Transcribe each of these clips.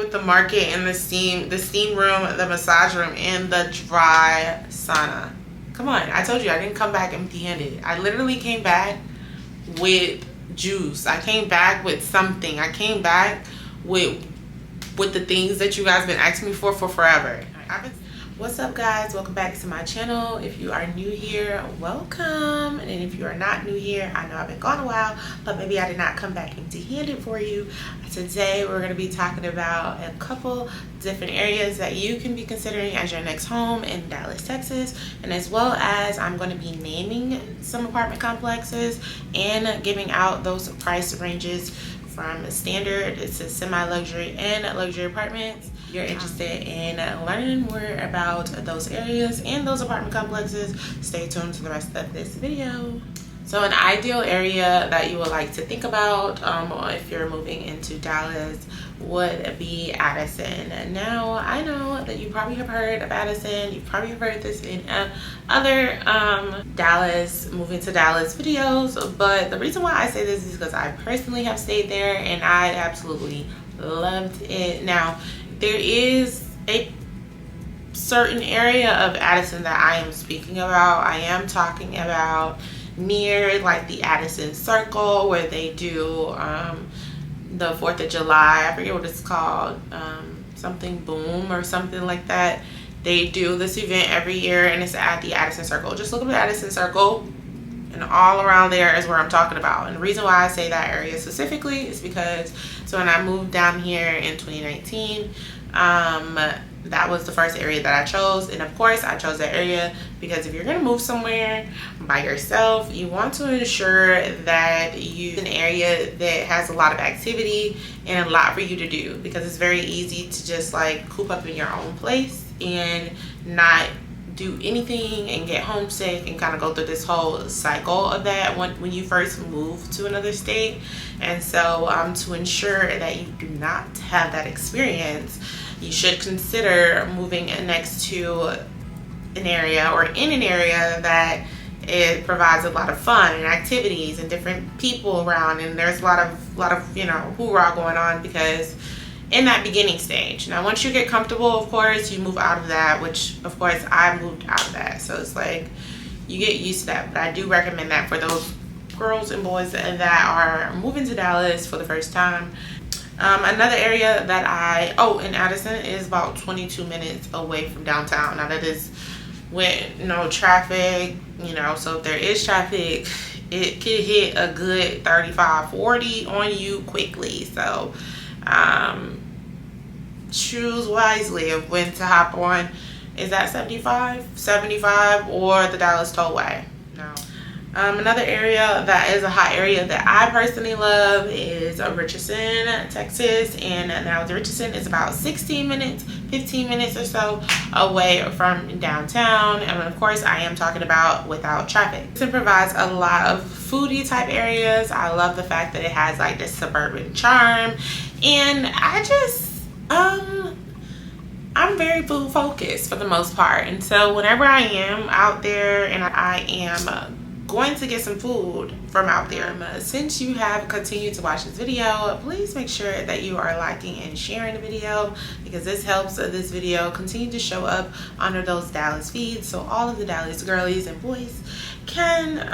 with the market and the steam room, the massage room, and the dry sauna. Come on, I told you I didn't come back empty-handed. I literally came back with juice. I came back with something. I came back with the things that you guys been asking me for forever. What's up, guys? Welcome back to my channel. If you are new here, welcome. And if you are not new here, I know I've been gone a while, but maybe I did not come back empty-handed for you. Today we're going to be talking about a couple different areas that you can be considering as your next home in Dallas, Texas, and as well as I'm going to be naming some apartment complexes and giving out those price ranges from standard to semi-luxury and luxury apartments. If you're interested in learning more about those areas and those apartment complexes, stay tuned to the rest of this video. So an ideal area that you would like to think about if you're moving into Dallas would be Addison. Now, I know that you probably have heard of Addison. You've probably heard this in other moving to Dallas videos, but the reason why I say this is because I personally have stayed there and I absolutely loved it. Now, there is a certain area of Addison that I am speaking about. I am talking about near like the Addison Circle where they do the 4th of July. I forget what it's called, something boom or something like that. They do this event every year and it's at the Addison Circle. Just look at the Addison Circle and all around there is where I'm talking about. And the reason why I say that area specifically is because so when I moved down here in 2019, that was the first area that I chose. And of course I chose that area because if you're gonna move somewhere by yourself, you want to ensure that you an area that has a lot of activity and a lot for you to do, because it's very easy to just like coop up in your own place and not do anything and get homesick and kind of go through this whole cycle of that when you first move to another state. And so to ensure that you do not have that experience, you should consider moving next to an area or in an area that it provides a lot of fun and activities and different people around, and there's a lot of you know, hoorah going on because in that beginning stage. Now once you get comfortable, of course you move out of that, which of course I moved out of that, so it's like you get used to that. But I do recommend that for those girls and boys that are moving to Dallas for the first time. Another area that in Addison is about 22 minutes away from downtown. Now that is with no traffic, you know, so if there is traffic, it could hit a good 35-40 on you quickly. So choose wisely of when to hop on. Is that 75 or the Dallas Tollway? No. Another area that is a hot area that I personally love is Richardson, Texas. And now Richardson is about 15 minutes or so away from downtown. And of course I am talking about without traffic. Richardson provides a lot of foodie type areas. I love the fact that it has like this suburban charm, and I just I'm very food focused for the most part. And so whenever I am out there and I am going to get some food from out there, since you have continued to watch this video, please make sure that you are liking and sharing the video, because this helps this video continue to show up under those Dallas feeds so all of the Dallas girlies and boys can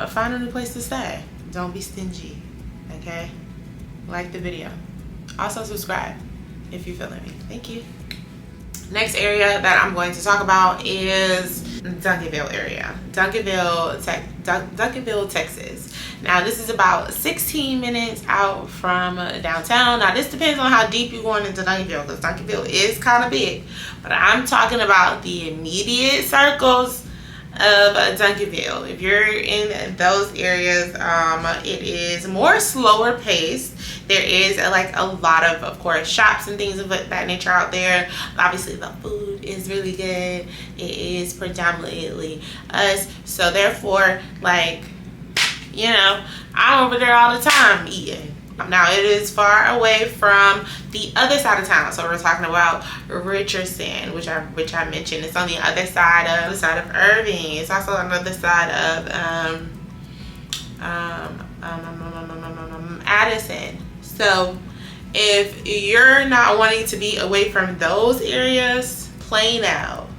find a new place to stay. Don't be stingy, okay? Like the video. Also subscribe if you're feeling me. Thank you. Next area that I'm going to talk about is Duncanville area. Duncanville, Texas. Now this is about 16 minutes out from downtown. Now this depends on how deep you're going into Duncanville, because Duncanville is kind of big. But I'm talking about the immediate circles of Duncanville. If you're in those areas, it is more slower paced. There is like a lot of course, shops and things of that nature out there. Obviously the food is really good. It is predominantly us, so therefore, like, you know, I'm over there all the time eating. Now it is far away from the other side of town, so we're talking about Richardson, which I mentioned. It's on the other side of Irving. It's also on the other side of Addison. So If you're not wanting to be away from those areas, plain out.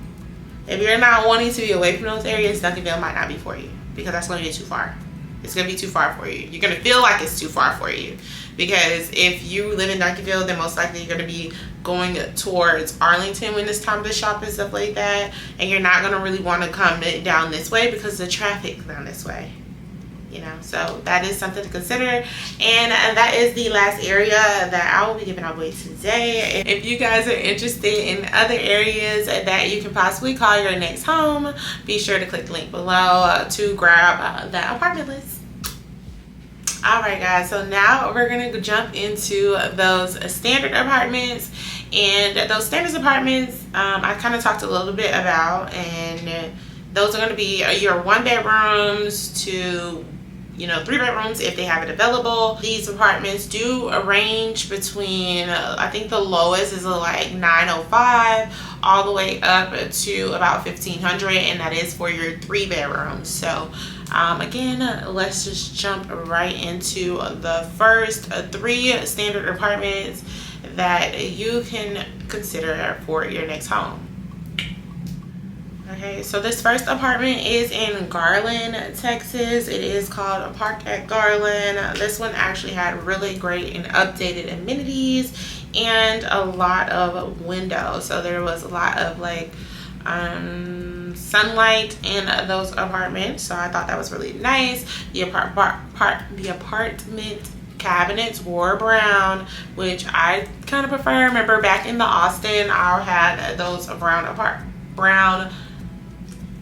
If you're not wanting to be away from those areas, Duncanville might not be for you, because that's going to be too far. It's going to be too far for you. You're going to feel like it's too far for you, because if you live in Duncanville, then most likely you're going to be going towards Arlington when it's time to shop and stuff like that, and you're not going to really want to come down this way because the traffic's down this way. You know, so that is something to consider. And that is the last area that I will be giving away today. If you guys are interested in other areas that you can possibly call your next home, be sure to click the link below to grab that apartment list. Alright guys, so now we're going to jump into those standard apartments. And those standard apartments, I kind of talked a little bit about, and those are going to be your 1-bedrooms to 3 bedrooms if they have it available. These apartments do range between, I think the lowest is like $905 all the way up to about $1,500, and that is for your 3 bedrooms. So again, let's just jump right into the first 3 standard apartments that you can consider for your next home. Okay, so this first apartment is in Garland, Texas. It is called Park at Garland. This one actually had really great and updated amenities and a lot of windows. So there was a lot of like sunlight in those apartments. So I thought that was really nice. The apartment cabinets were brown, which I kind of prefer. Remember back in the Austin, I had those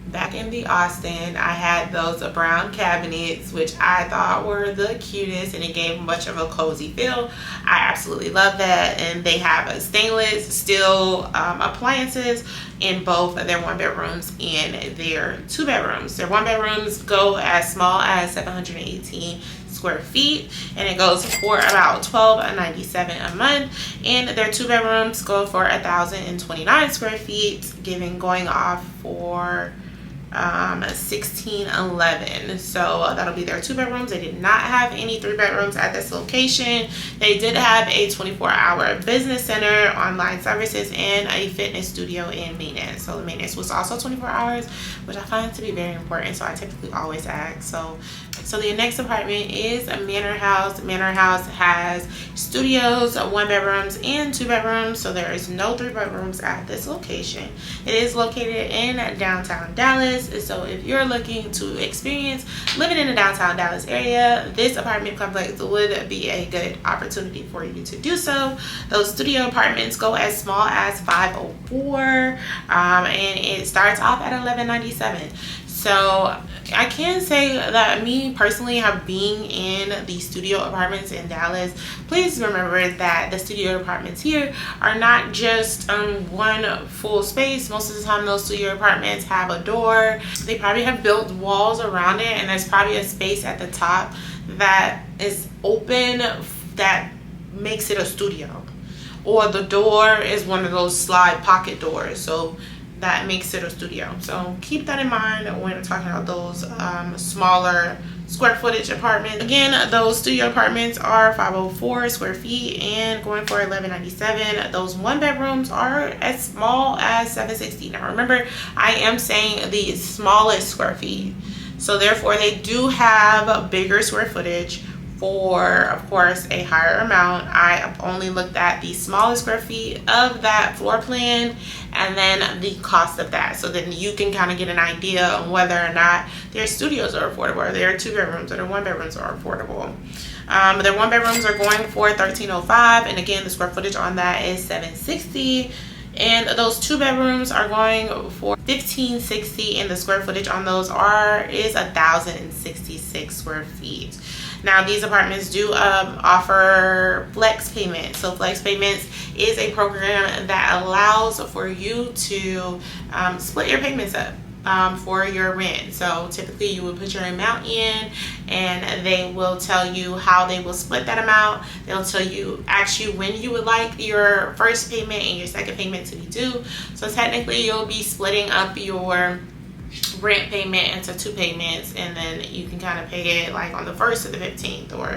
back in the Austin, I had those brown cabinets, which I thought were the cutest, and it gave much of a cozy feel. I absolutely love that. And they have a stainless steel appliances in both of their 1-bedrooms and their 2 bedrooms. Their 1-bedrooms go as small as 718 square feet, and it goes for about $12.97 a month, and their 2 bedrooms go for 1,029 square feet, going off for $1,611. So that'll be their 2 bedrooms. They did not have any 3 bedrooms at this location. They did have a 24-hour business center, online services, and a fitness studio and maintenance. So the maintenance was also 24 hours, which I find to be very important, so I typically always ask. So the next apartment is a Manor House. Manor House has studios, 1 bedrooms, and 2 bedrooms. So there is no 3 bedrooms at this location. It is located in downtown Dallas. So if you're looking to experience living in the downtown Dallas area, this apartment complex would be a good opportunity for you to do so. Those studio apartments go as small as $504, and it starts off at $1,197. So I can say that me personally have been in the studio apartments in Dallas. Please remember that the studio apartments here are not just one full space. Most of the time those studio apartments have a door. They probably have built walls around it, and there's probably a space at the top that is open that makes it a studio. Or the door is one of those slide pocket doors. So that makes it a studio. So keep that in mind when we're talking about those smaller square footage apartments. Again, those studio apartments are 504 square feet and going for $1,197. Those 1 bedrooms are as small as 760. Now remember, I am saying the smallest square feet, so therefore they do have bigger square footage for, of course, a higher amount. I only looked at the smallest square feet of that floor plan and then the cost of that, so then you can kind of get an idea on whether or not their studios are affordable, or their 2 bedrooms or their 1 bedrooms are affordable. Their 1 bedrooms are going for $1,305, and again the square footage on that is 760. And those 2 bedrooms are going for $1,560, and the square footage on those is 1,066 square feet. Now these apartments do offer flex payments. So flex payments is a program that allows for you to split your payments up for your rent. So typically you would put your amount in, and they will tell you how they will split that amount. They'll ask you when you would like your first payment and your second payment to be due. So technically you'll be splitting up your rent payment into 2 payments, and then you can kind of pay it like on the 1st or the 15th, or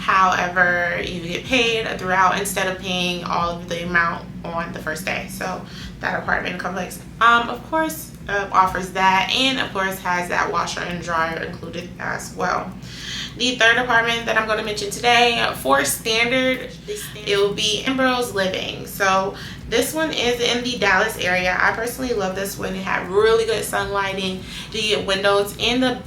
However, you get paid throughout instead of paying all of the amount on the first day. So that apartment complex, of course, offers that, and of course has that washer and dryer included as well. The third apartment that I'm going to mention today, for standard, it will be Ambrose Living. So this one is in the Dallas area. I personally love this one. It had really good sun lighting. The windows in the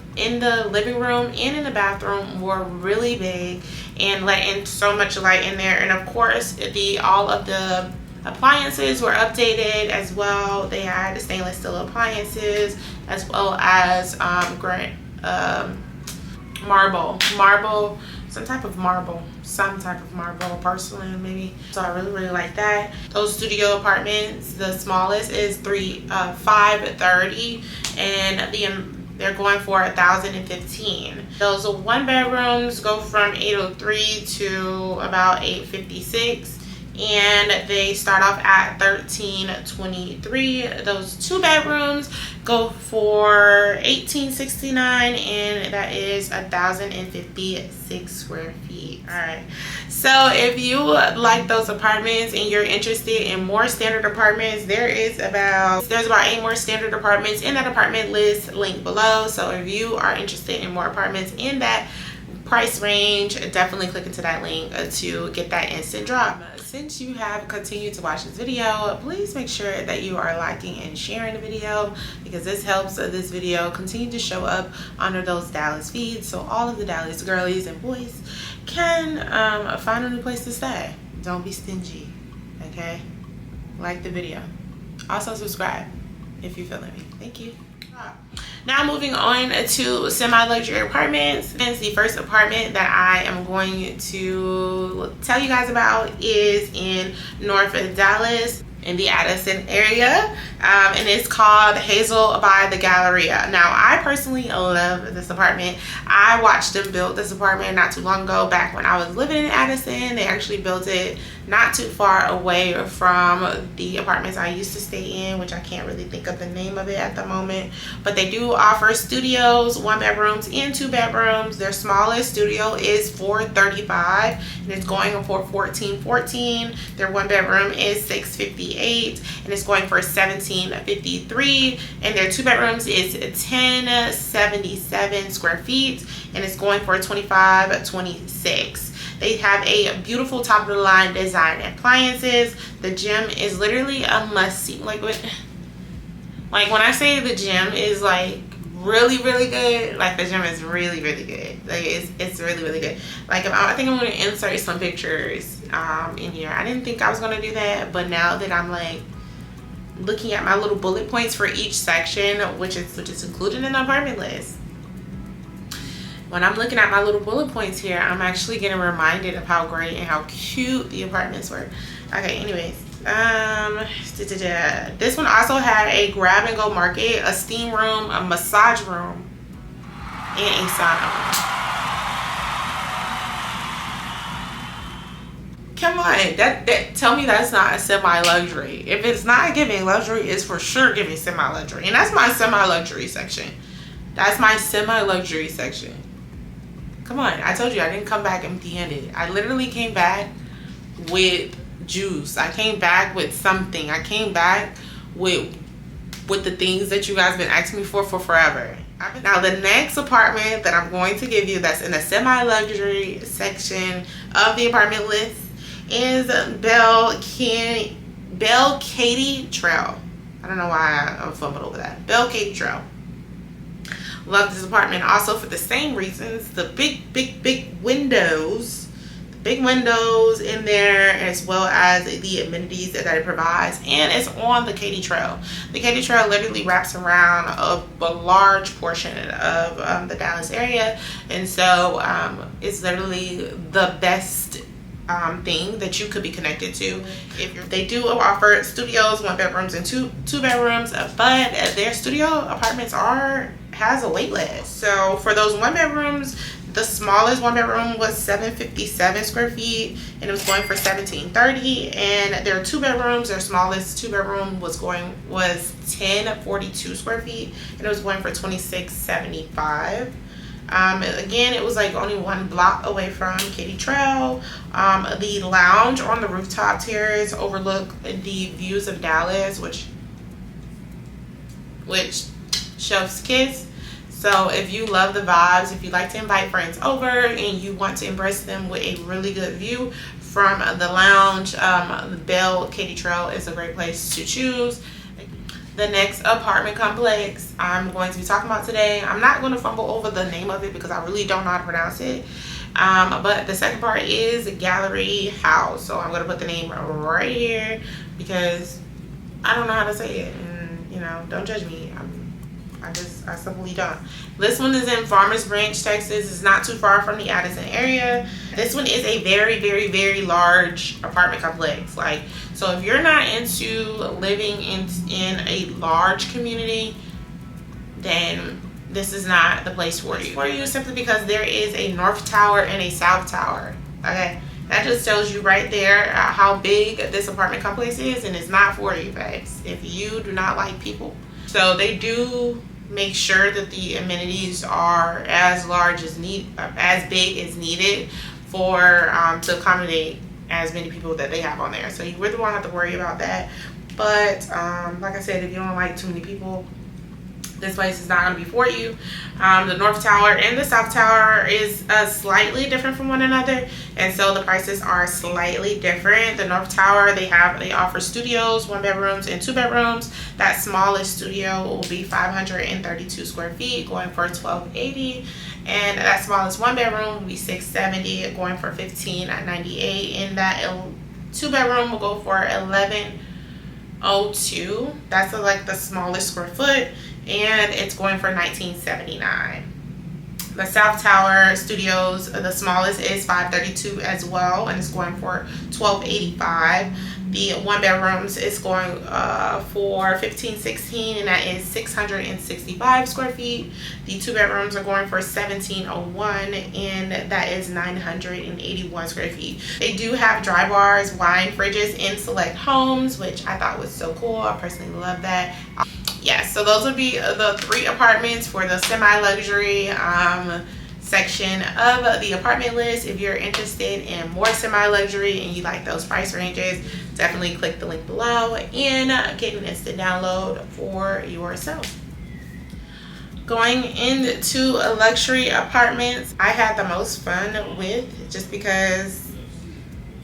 living room and in the bathroom were really big and let in so much light in there. And of course, all of the appliances were updated as well. They had stainless steel appliances as well as marble, some type of marble porcelain maybe. So I really like that. Those studio apartments, the smallest is 530, and they're going for $1,015. Those 1-bedrooms go from 803 to about 856. And they start off at $1,323. Those 2-bedrooms go for $1,869, and that is 1,056 square feet. All right. So if you like those apartments and you're interested in more standard apartments, there's about 8 more standard apartments in that apartment list linked below. So if you are interested in more apartments in that price range, definitely click into that link to get that instant drop. Since you have continued to watch this video, please make sure that you are liking and sharing the video, because this helps this video continue to show up under those Dallas feeds, so all of the Dallas girlies and boys can find a new place to stay. Don't be stingy, okay? Like the video. Also subscribe if you're feeling me. Thank you. Now moving on to semi-luxury apartments. And the first apartment that I am going to tell you guys about is in North Dallas in the Addison area, and it's called Hazel by the Galleria. Now I personally love this apartment. I watched them build this apartment not too long ago, back when I was living in Addison. They actually built it not too far away from the apartments I used to stay in, which I can't really think of the name of it at the moment. But they do offer studios, 1-bedrooms and 2-bedrooms. Their smallest studio is $435, and it's going for $1,414. Their 1-bedroom is $658, and it's going for $1,753. And their 2-bedrooms is 1,077 square feet, and it's going for $2,526. They have a beautiful top of the line design appliances. The gym is literally a must see. Like when I say the gym is like really good, like the gym is really good. Like it's really good. Like I think I'm gonna insert some pictures in here. I didn't think I was gonna do that, but now that I'm like looking at my little bullet points for each section, which is included in the apartment list. When I'm looking at my little bullet points here, I'm actually getting reminded of how great and how cute the apartments were. Okay, anyways, this one also had a grab and go market, a steam room, a massage room, and a sauna. Come on, that tell me that's not a semi-luxury. If it's not giving luxury, it's for sure giving semi-luxury, and that's my semi-luxury section. That's my semi-luxury section. Come on, I told you I didn't come back empty-handed. I literally came back with juice. I came back with something. I came back with the things that you guys been asking me for forever. Now the next apartment that I'm going to give you that's in the semi-luxury section of the apartment list is Belle Katy Trail. I don't know why I fumbled over that. Belle Katy Trail. Love this apartment also for the same reasons. The big windows. The big windows in there, as well as the amenities that it provides. And it's on the Katy Trail. The Katy Trail literally wraps around a large portion of the Dallas area. And so it's literally the best thing that you could be connected to. They do offer studios, 1-bedrooms and 2-bedrooms, but their studio apartments has a wait list. So for those 1-bedrooms, the smallest 1-bedroom was 757 square feet, and it was going for $1,730. And their 2-bedrooms, their smallest 2-bedroom was 1,042 square feet, and it was going for $2,675. Again, it was like only 1 block away from Katy Trail. The lounge on the rooftop terrace overlook the views of Dallas, which chef's kiss. So if you love the vibes, if you like to invite friends over and you want to impress them with a really good view from the lounge, Belle Katy Trail is a great place to choose. The next apartment complex I'm going to be talking about today, I'm not going to fumble over the name of it because I really don't know how to pronounce it. But the second part is Gallery House. So I'm going to put the name right here because I don't know how to say it. And, you know, don't judge me. I simply don't. This one is in Farmers Branch, Texas. It's not too far from the Addison area. This one is a very, very, very large apartment complex. Like, so if you're not into living in a large community, then this is not the place for you. Simply because there is a north tower and a south tower. Okay, that just tells you right there how big this apartment complex is, and it's not for you, folks, if you do not like people. So they do make sure that the amenities are as big as needed for to accommodate as many people that they have on there. So you really won't have to worry about that. But like I said, if you don't like too many people, this place is not going to be for you. The North Tower and the South Tower is slightly different from one another, and so the prices are slightly different. The North Tower, they offer studios, 1 bedrooms and 2 bedrooms. That smallest studio will be 532 square feet, going for $1,280, and that smallest 1 bedroom will be $670, going for $1,598, and that 2 bedroom will go for $1,102. That's like the smallest square foot, and it's going for $1,979. The South Tower Studios, the smallest is 532 as well, and it's going for $1,285. The 1 bedrooms is going for $1,516, and that is 665 square feet. The 2 bedrooms are going for $1,701, and that is 981 square feet. They do have dry bars, wine fridges in select homes, which I thought was so cool. I personally love that. Yes, so those would be the 3 apartments for the semi-luxury section of the apartment list. If you're interested in more semi-luxury and you like those price ranges, definitely click the link below and get an instant download for yourself. Going into luxury apartments, I had the most fun with, just because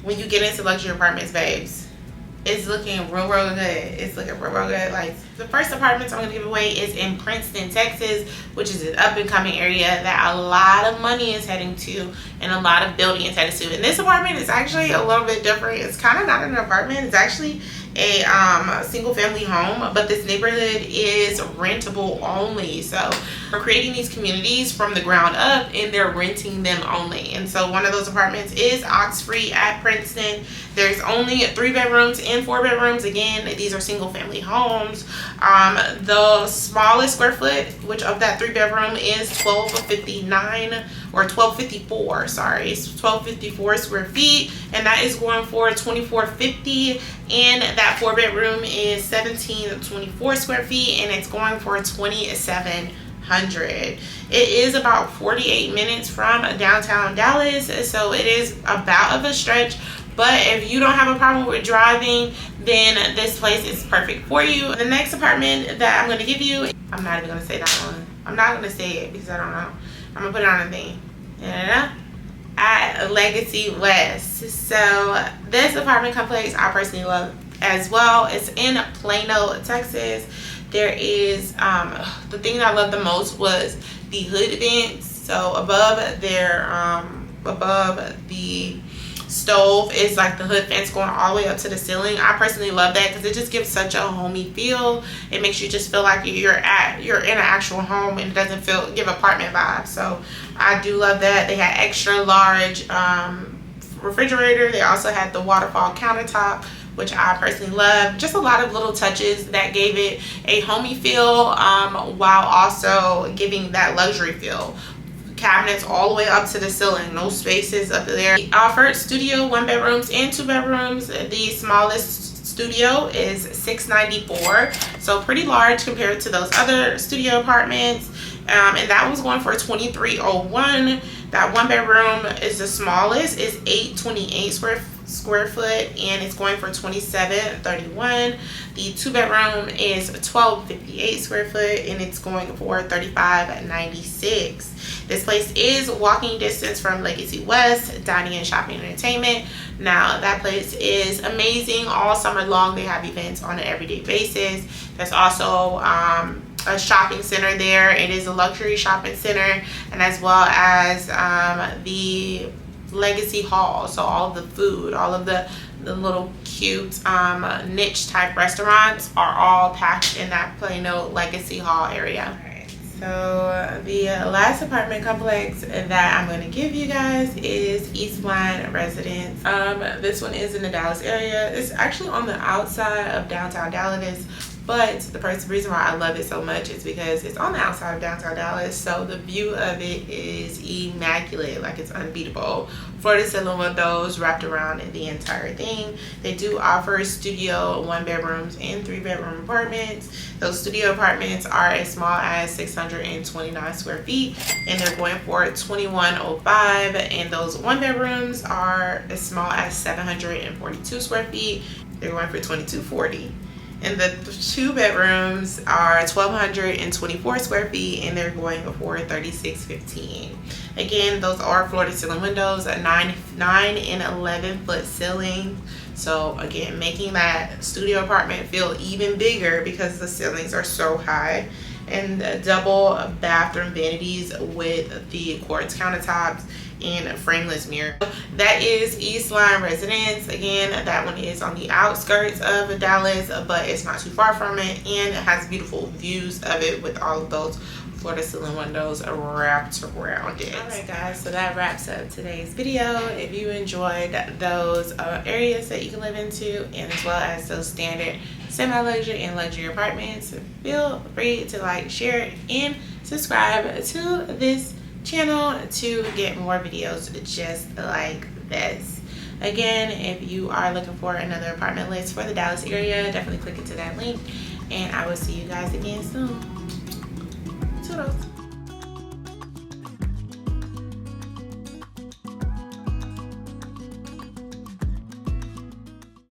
when you get into luxury apartments, babes, it's looking real good. It's looking real good. Like, the first apartments I'm going to give away is in Princeton, Texas, which is an up-and-coming area that a lot of money is heading to and a lot of building is headed to. And this apartment is actually a little bit different. It's kind of not an apartment. It's actually a single-family home, but this neighborhood is rentable only. So we're creating these communities from the ground up, and they're renting them only. And so one of those apartments is Oxfree at Princeton. There's only 3 bedrooms and 4 bedrooms. Again, these are single-family homes. The smallest square foot, which of that 3 bedroom, is 1259 or 1254. Sorry, it's 1254 square feet, and that is going for $2450. And that 4 bedroom is 1724 square feet, and it's going for $2700. It is about 48 minutes from downtown Dallas, so it is about of a stretch. But if you don't have a problem with driving, then this place is perfect for you. The next apartment that I'm going to give you, I'm not even going to say that one. I'm not going to say it because I don't know. I'm going to put it on a thing. At Legacy West. So this apartment complex I personally love as well. It's in Plano, Texas. There is the thing that I loved the most was the hood vents. So above the stove is like the hood vents going all the way up to the ceiling. I personally love that because it just gives such a homey feel. It makes you just feel like you're in an actual home, and it doesn't give apartment vibes. So I do love that. They had extra large refrigerator. They also had the waterfall countertop, which I personally love. Just a lot of little touches that gave it a homey feel while also giving that luxury feel. Cabinets all the way up to the ceiling, no spaces up there. We offered studio 1 bedrooms and 2 bedrooms. The smallest studio is $694, so pretty large compared to those other studio apartments. and that was going for $2301. That 1 bedroom is the smallest, is 828 square foot, and it's going for $2731. The 2 bedroom is 1258 square foot, and it's going for $3596. This place is walking distance from Legacy West Dining and Shopping Entertainment. Now that place is amazing all summer long. They have events on an everyday basis. There's also a shopping center there. It is a luxury shopping center, and as well as the Legacy Hall. So all of the food, all of the little cute niche type restaurants are all packed in that Plano Legacy Hall area. So the last apartment complex that I'm going to give you guys is Eastline Residence. This one is in the Dallas area. It's actually on the outside of downtown Dallas, but the reason why I love it so much is because it's on the outside of downtown Dallas, so the view of it is immaculate, like it's unbeatable. Floor-to-ceiling windows wrapped around the entire thing. They do offer studio 1 bedrooms and 3 bedroom apartments. Those studio apartments are as small as 629 square feet, and they're going for $2105. And those 1 bedrooms are as small as 742 square feet. They're going for $2240. And the 2 bedrooms are 1,224 square feet, and they're going for $3615. Again, those are floor-to-ceiling windows, a 9 and 11 foot ceiling. So again, making that studio apartment feel even bigger because the ceilings are so high. And double bathroom vanities with the quartz countertops and frameless mirror. That is Eastline Residence. Again, that one is on the outskirts of Dallas, but it's not too far from it, and it has beautiful views of it with all of those floor-to-ceiling windows wrapped around it. Alright guys, so that wraps up today's video. If you enjoyed those areas that you can live into, and as well as those standard semi-luxury and luxury apartments, feel free to like, share, and subscribe to this channel to get more videos just like this. Again, if you are looking for another apartment list for the Dallas area, definitely click into that link, and I will see you guys again soon. Toodles.